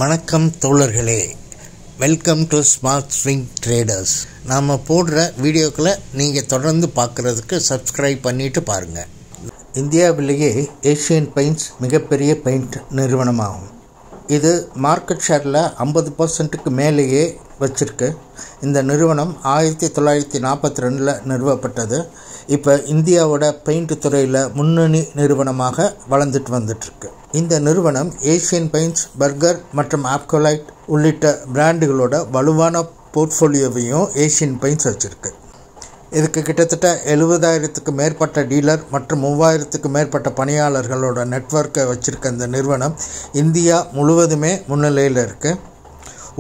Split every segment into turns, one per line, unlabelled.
வணக்கம் தோழர்களே, welcome to smart swing traders. நாம் போடுற வீடியோக்களை நீங்கள் தொடர்ந்து பார்க்குறதுக்கு சப்ஸ்கிரைப் பண்ணிவிட்டு பாருங்கள். இந்தியாவிலேயே ஏஷியன் பெயிண்ட்ஸ் மிகப்பெரிய பெயிண்ட் நிறுவனமாகும். இது மார்க்கெட் ஷேரில் 50% மேலேயே வச்சுருக்கு. இந்த நிறுவனம் 1942 நிறுவப்பட்டது. இப்போ இந்தியாவோட பெயிண்ட் துறையில் முன்னணி நிறுவனமாக வளர்ந்துட்டு வந்துட்டுருக்கு. இந்த நிறுவனம் ஏஷியன் பெயிண்ட்ஸ், பர்கர் மற்றும் ஆப்கோலைட் உள்ளிட்ட பிராண்டுகளோட வலுவான போர்ட்ஃபோலியோவையும் ஏஷியன் பெயிண்ட்ஸ் வச்சுருக்கு. இதுக்கு கிட்டத்தட்ட 70,000க்கு மேற்பட்ட டீலர் மற்றும் 3,000க்கு மேற்பட்ட பணியாளர்களோட நெட்வொர்க்கை வச்சுருக்க இந்த நிறுவனம் இந்தியா முழுவதுமே முன்னிலையில் இருக்குது.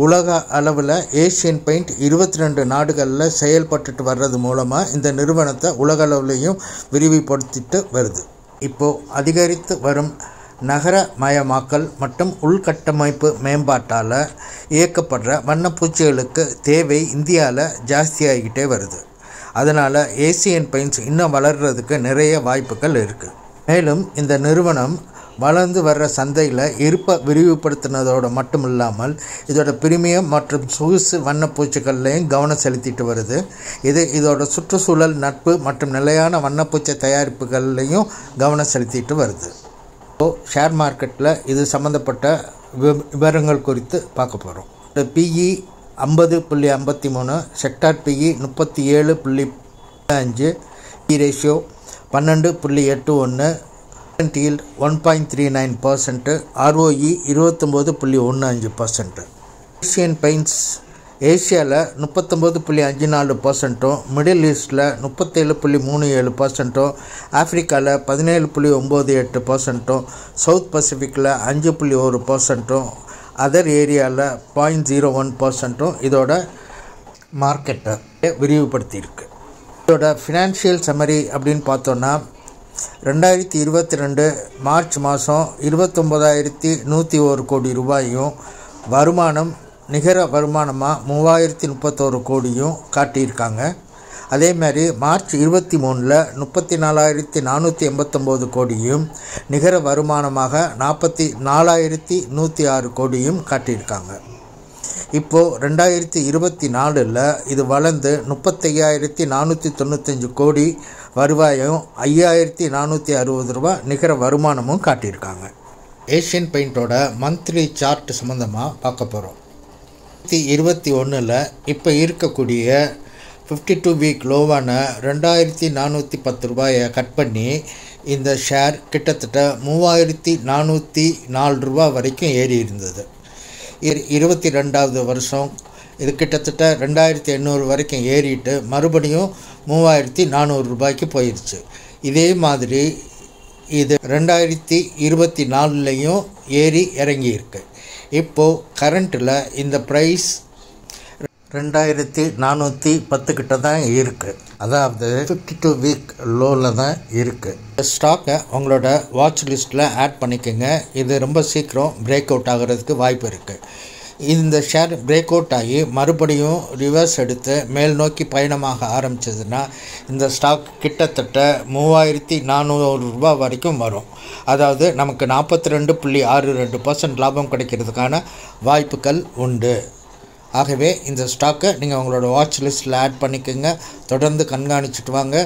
உலக அளவில் ஏஷியன் பெயிண்ட் 22 நாடுகளில் செயல்பட்டு வர்றது மூலமாக இந்த நிறுவனத்தை உலக அளவுலேயும் விரிவுபடுத்திட்டு வருது. இப்போது அதிகரித்து வரும் நகரமயமாக்கல் மற்றும் உள்கட்டமைப்பு மேம்பாட்டால் இயக்கப்படுற வண்ணப்பூச்சிகளுக்கு தேவை இந்தியாவில் ஜாஸ்தியாகிக்கிட்டே வருது. அதனால் ஏசியன் பெயிண்ட்ஸ் இன்னும் வளர்கிறதுக்கு நிறைய வாய்ப்புகள் இருக்குது. மேலும் இந்த நிறுவனம் வளர்ந்து வர்ற சந்தையில் இருப்பை விரிவுபடுத்தினதோடு மட்டும் இல்லாமல் இதோட பிரீமியம் மற்றும் சொகுசு வண்ணப்பூச்சிகள்லையும் கவனம் செலுத்திட்டு வருது. இதோட சுற்றுச்சூழல், நட்பு மற்றும் நிலையான வண்ணப்பூச்சி தயாரிப்புகள்லையும் கவனம் செலுத்திட்டு வருது. ஷேர் மார்க்கெட்டில் இது சம்மந்தப்பட்ட விவரங்கள் குறித்து பார்க்க போகிறோம். PE 50.53, sector PE 37.5, P ratio 12.81, yield 1.39%, ROE 29.15%. Asian Paints ஏஷியாவில் 39.54%, மிடில் ஈஸ்டில் 37.37%, ஆஃப்ரிக்காவில் 17.98%, சவுத் பசிபிக்கில் 5.1%, அதர் ஏரியாவில் 0.01% இதோட மார்க்கெட்டை விரிவுபடுத்தியிருக்கு. இதோட ஃபினான்ஷியல் சம்மரி அப்படின்னு பார்த்தோன்னா 2022 மார்ச் மாதம் 29,101 கோடி ரூபாயும், வருமானம் நிகர வருமானமாக 3,031 கோடியும் காட்டியிருக்காங்க. அதே மாதிரி மார்ச் 23 34,489 கோடியும், நிகர வருமானமாக 44,106 கோடியும் காட்டியிருக்காங்க. இப்போது 2024 இது வளர்ந்து 35,495 கோடி வருவாயும் 5,460 ரூபா நிகர வருமானமும் காட்டியிருக்காங்க. ஏஷியன் பெயிண்டோட மந்த்லி சார்ட் சம்மந்தமாக பார்க்க போகிறோம். 2021 இப்போ இருக்கக்கூடிய 52 வீக் லோவான 2,410 ரூபாயை கட் பண்ணி இந்த ஷேர் கிட்டத்தட்ட 3,404 ரூபா வரைக்கும் ஏறி இருந்தது. 22வது வருஷம் இது கிட்டத்தட்ட 2,800 வரைக்கும் ஏறிட்டு மறுபடியும் 3,400 ரூபாய்க்கு போயிடுச்சு. இதே மாதிரி இது 2024லையும் ஏறி இறங்கியிருக்கு. இப்போது கரண்ட்டில் இந்த ப்ரைஸ் 2,410 கிட்ட தான் இருக்குது. அதாவது 52 வீக் லோவில் தான் இருக்குது. இந்த ஸ்டாக்கை உங்களோட வாட்ச் லிஸ்ட்டில் ஆட் பண்ணிக்கோங்க. இது ரொம்ப சீக்கிரம் பிரேக் அவுட் ஆகிறதுக்கு வாய்ப்பு இருக்குது. இந்த ஷேர் பிரேக் அவுட் ஆகி மறுபடியும் ரிவர்ஸ் எடுத்து மேல் நோக்கி பயணமாக ஆரம்பித்ததுன்னா இந்த ஸ்டாக் கிட்டத்தட்ட 3,400 ரூபா வரைக்கும் வரும். அதாவது நமக்கு 42.62% லாபம் கிடைக்கிறதுக்கான வாய்ப்புகள் உண்டு. ஆகவே இந்த ஸ்டாக்கை நீங்கள் உங்களோட வாட்ச் லிஸ்ட்டில் ஆட் பண்ணிக்கோங்க. தொடர்ந்து கண்காணிச்சுட்டு வாங்க.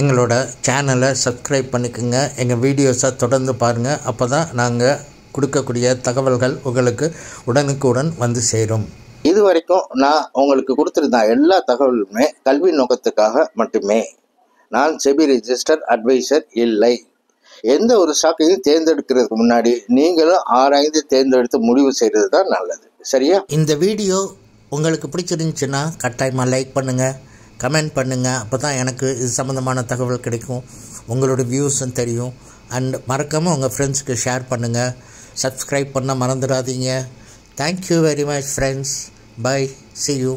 எங்களோட சேனலை சப்ஸ்கிரைப் பண்ணிக்கோங்க. எங்கள் வீடியோஸை தொடர்ந்து பாருங்கள். அப்போ தான் நாங்கள் கொடுக்கக்கூடிய தகவல்கள் உங்களுக்கு உடனுக்குடன் வந்து சேரும்.
இது வரைக்கும் நான் உங்களுக்கு கொடுத்துருந்த எல்லா தகவலுமே கல்வி நோக்கத்துக்காக மட்டுமே. நான் செபி ரெஜிஸ்டர் அட்வைசர் இல்லை. எந்த ஒரு ஸ்டாக்கையும் தேர்ந்தெடுக்கிறதுக்கு முன்னாடி நீங்களும் ஆராய்ந்து தேர்ந்தெடுத்து முடிவு செய்கிறது தான் நல்லது. சரியா?
இந்த வீடியோ உங்களுக்கு பிடிச்சிருந்துச்சுன்னா கட்டாயமாக லைக் பண்ணுங்கள், கமெண்ட் பண்ணுங்கள். அப்போ தான் எனக்கு இது சம்மந்தமான தகவல் கிடைக்கும், உங்களோட வியூஸும் தெரியும். அண்ட் மறக்காமல் உங்கள் ஃப்ரெண்ட்ஸுக்கு ஷேர் பண்ணுங்கள். சப்ஸ்கிரைப் பண்ண மறந்துடாதீங்க. Thank you very much friends. Bye. See you.